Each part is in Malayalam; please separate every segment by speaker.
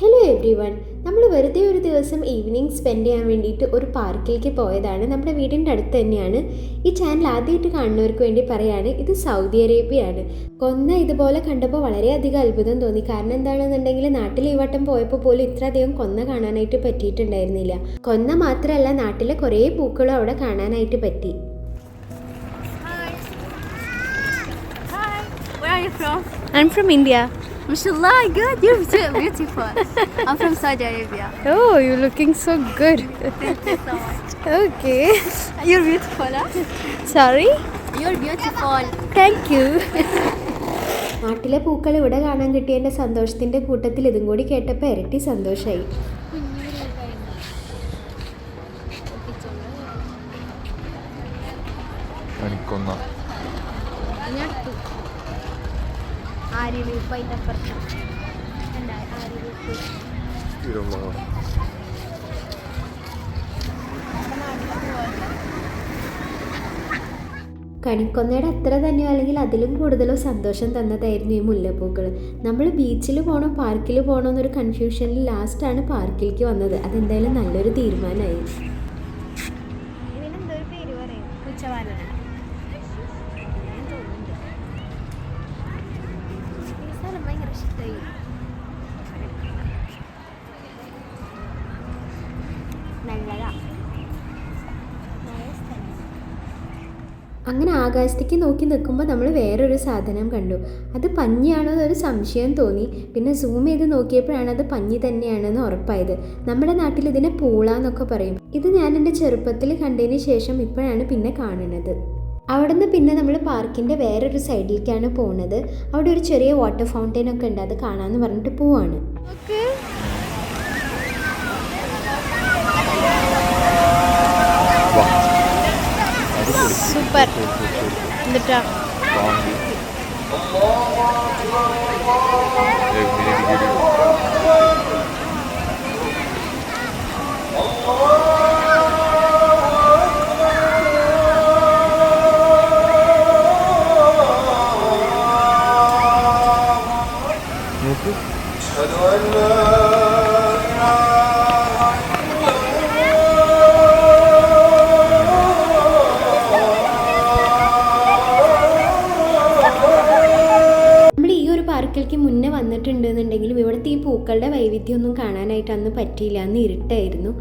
Speaker 1: Hello every one. നമ്മൾ വെറുതെ ഒരു ദിവസം ഈവനിങ് സ്പെൻഡ് ചെയ്യാൻ വേണ്ടിയിട്ട് ഒരു പാർക്കിലേക്ക് പോയതാണ്. നമ്മുടെ വീടിൻ്റെ അടുത്ത് തന്നെയാണ്. ഈ ചാനൽ ആദ്യമായിട്ട് കാണുന്നവർക്ക് വേണ്ടി പറയാണ്, ഇത് സൗദി അറേബ്യയാണ്. കൊന്ന ഇതുപോലെ കണ്ടപ്പോൾ വളരെയധികം അത്ഭുതം തോന്നി. കാരണം എന്താണെന്നുണ്ടെങ്കിൽ നാട്ടിൽ ഈ വട്ടം പോയപ്പോൾ പോലും ഇത്ര അധികം കൊന്ന കാണാനായിട്ട് പറ്റിയിട്ടുണ്ടായിരുന്നില്ല. കൊന്ന മാത്രമല്ല, നാട്ടിലെ കുറേ പൂക്കളും അവിടെ കാണാനായിട്ട് പറ്റി.
Speaker 2: Where are you from?
Speaker 3: I'm from India.
Speaker 2: Mashallah, good. You're so beautiful. I'm from Saudi Arabia.
Speaker 3: Oh, you're looking so good.
Speaker 2: Thank you so much.
Speaker 3: Okay.
Speaker 2: You're beautiful, huh?
Speaker 3: Sorry?
Speaker 2: You're beautiful.
Speaker 3: Thank you.
Speaker 1: നാട്ടിലെ പൂക്കൾ ഇവിടെ കാണാൻ കിട്ടിയതിൻ്റെ സന്തോഷത്തിൻ്റെ കൂട്ടത്തിൽ ഇതും കൂടി കേട്ടപ്പോൾ ഇരട്ടി സന്തോഷമായി. കണിക്കൊന്നയുടെ അത്ര തന്നെയോ അല്ലെങ്കിൽ അതിലും കൂടുതലോ സന്തോഷം തന്നതായിരുന്നു ഈ മുല്ലപ്പൂക്കൾ. നമ്മൾ ബീച്ചിൽ പോകണോ പാർക്കിൽ പോകണോ എന്നൊരു കൺഫ്യൂഷനിൽ ലാസ്റ്റാണ് പാർക്കിലേക്ക് വന്നത്. അതെന്തായാലും നല്ലൊരു തീരുമാനമായി. അങ്ങനെ ആകാശത്തേക്ക് നോക്കി നിൽക്കുമ്പോൾ നമ്മൾ വേറൊരു സാധനം കണ്ടു. അത് പഞ്ഞിയാണോ എന്നൊരു സംശയം തോന്നി. പിന്നെ സൂം ചെയ്ത് നോക്കിയപ്പോഴാണ് അത് പഞ്ഞി തന്നെയാണെന്ന് ഉറപ്പായത്. നമ്മുടെ നാട്ടിൽ ഇതിനെ പൂളാന്നൊക്കെ പറയും. ഇത് ഞാൻ എൻ്റെ ചെറുപ്പത്തിൽ കണ്ടതിന് ശേഷം ഇപ്പോഴാണ് പിന്നെ കാണുന്നത്. അവിടെ നിന്ന് പിന്നെ നമ്മൾ പാർക്കിൻ്റെ വേറൊരു സൈഡിലേക്കാണ് പോകുന്നത്. അവിടെ ഒരു ചെറിയ വാട്ടർ ഫൗണ്ടെയിൻ ഒക്കെ ഉണ്ട്, അത് കാണാമെന്ന് പറഞ്ഞിട്ട് പോവാണ്.
Speaker 3: Super. എന്നിട്ടാ പാർക്കിലേക്ക് മുന്നേ വന്നിട്ടുണ്ടെന്നുണ്ടെങ്കിലും ഇവിടുത്തെ ഈ പൂക്കളുടെ വൈവിധ്യമൊന്നും കാണാനായിട്ട് അന്ന് പറ്റിയില്ല. അന്ന് ഇരുട്ടായിരുന്നു.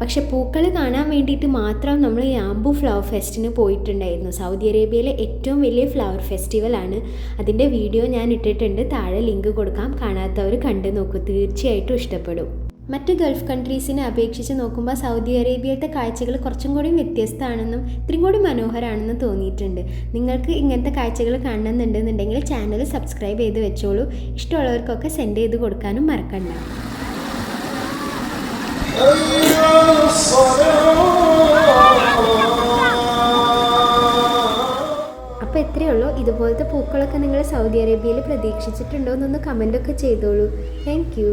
Speaker 3: പക്ഷെ പൂക്കൾ കാണാൻ വേണ്ടിയിട്ട് മാത്രം നമ്മൾ യാംബു ഫ്ലവർ ഫെസ്റ്റിന് പോയിട്ടുണ്ടായിരുന്നു. സൗദി അറേബ്യയിലെ ഏറ്റവും വലിയ ഫ്ലവർ ഫെസ്റ്റിവലാണ്. അതിൻ്റെ വീഡിയോ ഞാൻ ഇട്ടിട്ടുണ്ട്, താഴെ ലിങ്ക് കൊടുക്കാം. കാണാത്തവർ കണ്ടു നോക്കൂ, തീർച്ചയായിട്ടും ഇഷ്ടപ്പെടും. മറ്റ് ഗൾഫ് കൺട്രീസിനെ അപേക്ഷിച്ച് നോക്കുമ്പോൾ സൗദി അറേബ്യയിലത്തെ കാഴ്ചകൾ കുറച്ചും കൂടി വ്യത്യസ്തമാണെന്നും ഇത്രയും കൂടി മനോഹരമാണെന്നും തോന്നിയിട്ടുണ്ട്. നിങ്ങൾക്ക് ഇങ്ങനത്തെ കാഴ്ചകൾ കാണണമെന്നുണ്ടെന്നുണ്ടെങ്കിൽ ചാനൽ സബ്സ്ക്രൈബ് ചെയ്ത് വെച്ചോളൂ. ഇഷ്ടമുള്ളവർക്കൊക്കെ സെൻഡ് ചെയ്ത് കൊടുക്കാനും മറക്കണ്ട. അപ്പോൾ എത്രയേ ഉള്ളൂ. ഇതുപോലത്തെ പൂക്കളൊക്കെ നിങ്ങൾ സൗദി അറേബ്യയിൽ പ്രതീക്ഷിച്ചിട്ടുണ്ടോ എന്നൊന്ന് കമൻ്റൊക്കെ ചെയ്തോളൂ. Thank you.